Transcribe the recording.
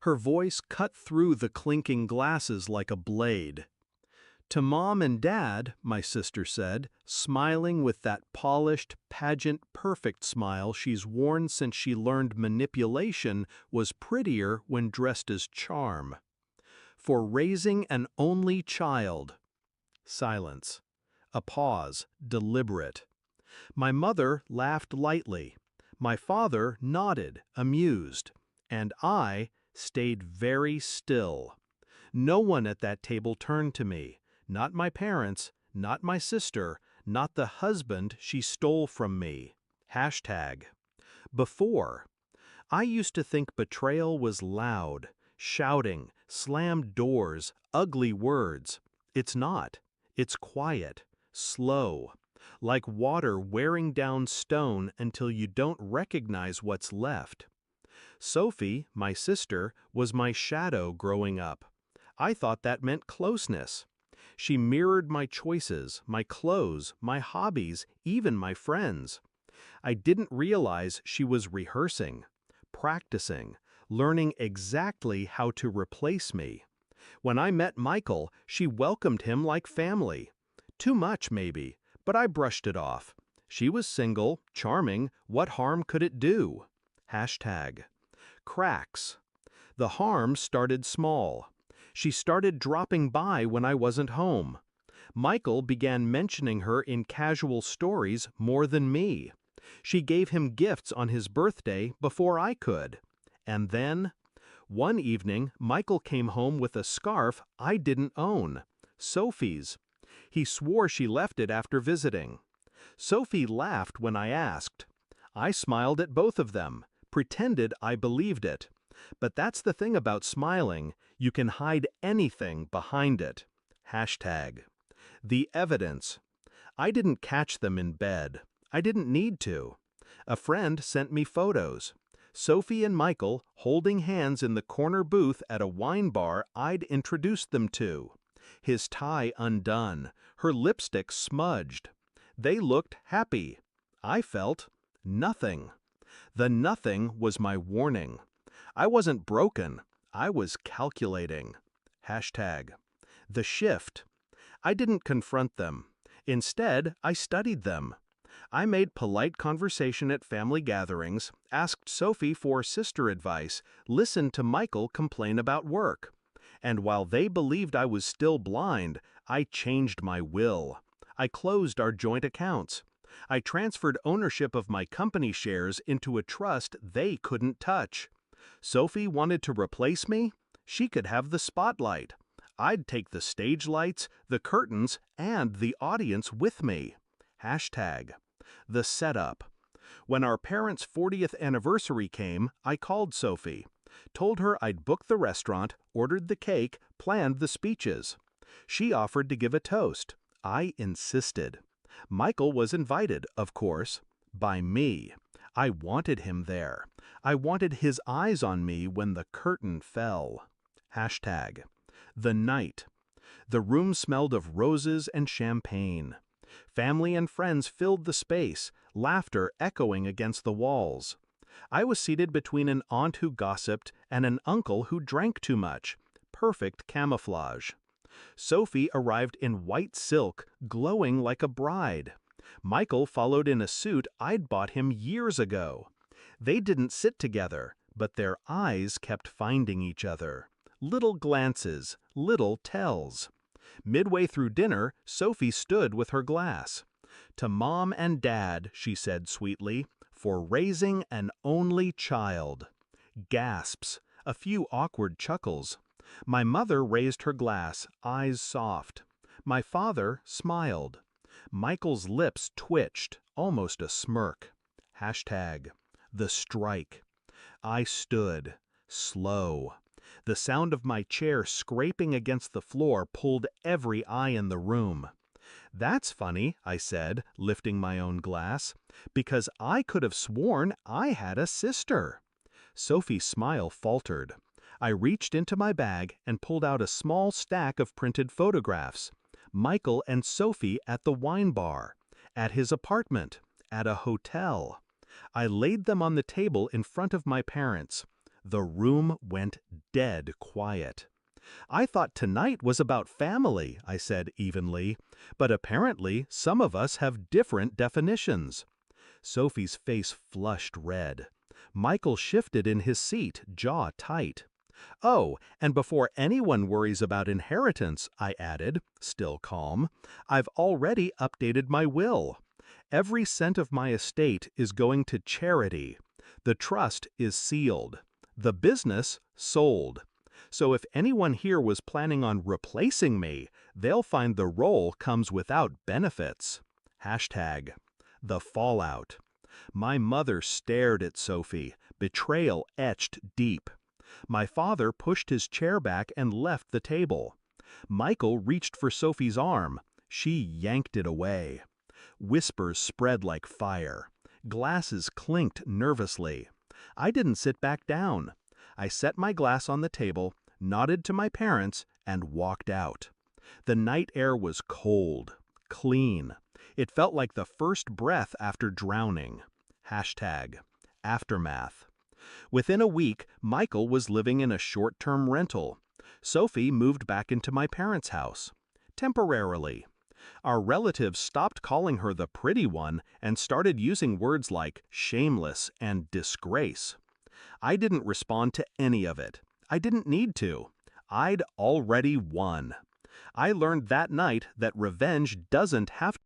Her voice cut through the clinking glasses like a blade. "To Mom and Dad," my sister said, smiling with that polished, pageant, perfect smile she's worn since she learned manipulation was prettier when dressed as charm. "For raising an only child." Silence. A pause, deliberate. My mother laughed lightly. My father nodded, amused. And I stayed very still. No one at that table turned to me. Not my parents, not my sister, not the husband she stole from me. Hashtag. Before. I used to think betrayal was loud, shouting, slammed doors, ugly words. It's not. It's quiet, slow, like water wearing down stone until you don't recognize what's left. Sophie, my sister, was my shadow growing up. I thought that meant closeness. She mirrored my choices, my clothes, my hobbies, even my friends. I didn't realize she was rehearsing, practicing, learning exactly how to replace me. When I met Michael, she welcomed him like family. Too much, maybe, but I brushed it off. She was single, charming, what harm could it do? Hashtag. Cracks. The harm started small. She started dropping by when I wasn't home. Michael began mentioning her in casual stories more than me. She gave him gifts on his birthday before I could. And then, one evening, Michael came home with a scarf I didn't own. Sophie's. He swore she left it after visiting. Sophie laughed when I asked. I smiled at both of them, pretended I believed it. But that's the thing about smiling, you can hide anything behind it. Hashtag. The evidence. I didn't catch them in bed. I didn't need to. A friend sent me photos. Sophie and Michael holding hands in the corner booth at a wine bar I'd introduced them to. His tie undone, her lipstick smudged. They looked happy. I felt nothing. The nothing was my warning. I wasn't broken. I was calculating. Hashtag. The shift. I didn't confront them. Instead, I studied them. I made polite conversation at family gatherings, asked Sophie for sister advice, listened to Michael complain about work. And while they believed I was still blind, I changed my will. I closed our joint accounts. I transferred ownership of my company shares into a trust they couldn't touch. Sophie wanted to replace me? She could have the spotlight. I'd take the stage lights, the curtains, and the audience with me. Hashtag. The setup. When our parents' 40th anniversary came, I called Sophie. Told her I'd booked the restaurant, ordered the cake, planned the speeches. She offered to give a toast. I insisted. Michael was invited, of course, by me. I wanted him there. I wanted his eyes on me when the curtain fell. Hashtag. The night. The room smelled of roses and champagne. Family and friends filled the space, laughter echoing against the walls. I was seated between an aunt who gossiped and an uncle who drank too much. Perfect camouflage. Sophie arrived in white silk, glowing like a bride. Michael followed in a suit I'd bought him years ago. They didn't sit together, but their eyes kept finding each other. Little glances, little tells. Midway through dinner, Sophie stood with her glass. "To Mom and Dad," she said sweetly, "for raising an only child." Gasps, a few awkward chuckles. My mother raised her glass, eyes soft. My father smiled. Michael's lips twitched, almost a smirk. Hashtag. The strike. I stood, slow. The sound of my chair scraping against the floor pulled every eye in the room. "That's funny," I said, lifting my own glass, "because I could have sworn I had a sister." Sophie's smile faltered. I reached into my bag and pulled out a small stack of printed photographs. Michael and Sophie at the wine bar, at his apartment, at a hotel. I laid them on the table in front of my parents. The room went dead quiet. I thought tonight was about family, I said evenly, but apparently some of us have different definitions. Sophie's face flushed red. Michael shifted in his seat, jaw tight. Oh, and before anyone worries about inheritance, I added, still calm, I've already updated my will. Every cent of my estate is going to charity. The trust is sealed. The business sold. So if anyone here was planning on replacing me, they'll find the role comes without benefits. Hashtag the fallout. My mother stared at Sophie, betrayal etched deep. My father pushed his chair back and left the table. Michael reached for Sophie's arm. She yanked it away. Whispers spread like fire. Glasses clinked nervously. I didn't sit back down. I set my glass on the table, nodded to my parents, and walked out. The night air was cold, clean. It felt like the first breath after drowning. Hashtag aftermath. Within a week, Michael was living in a short-term rental. Sophie moved back into my parents' house. Temporarily. Our relatives stopped calling her the pretty one and started using words like shameless and disgrace. I didn't respond to any of it. I didn't need to. I'd already won. I learned that night that revenge doesn't have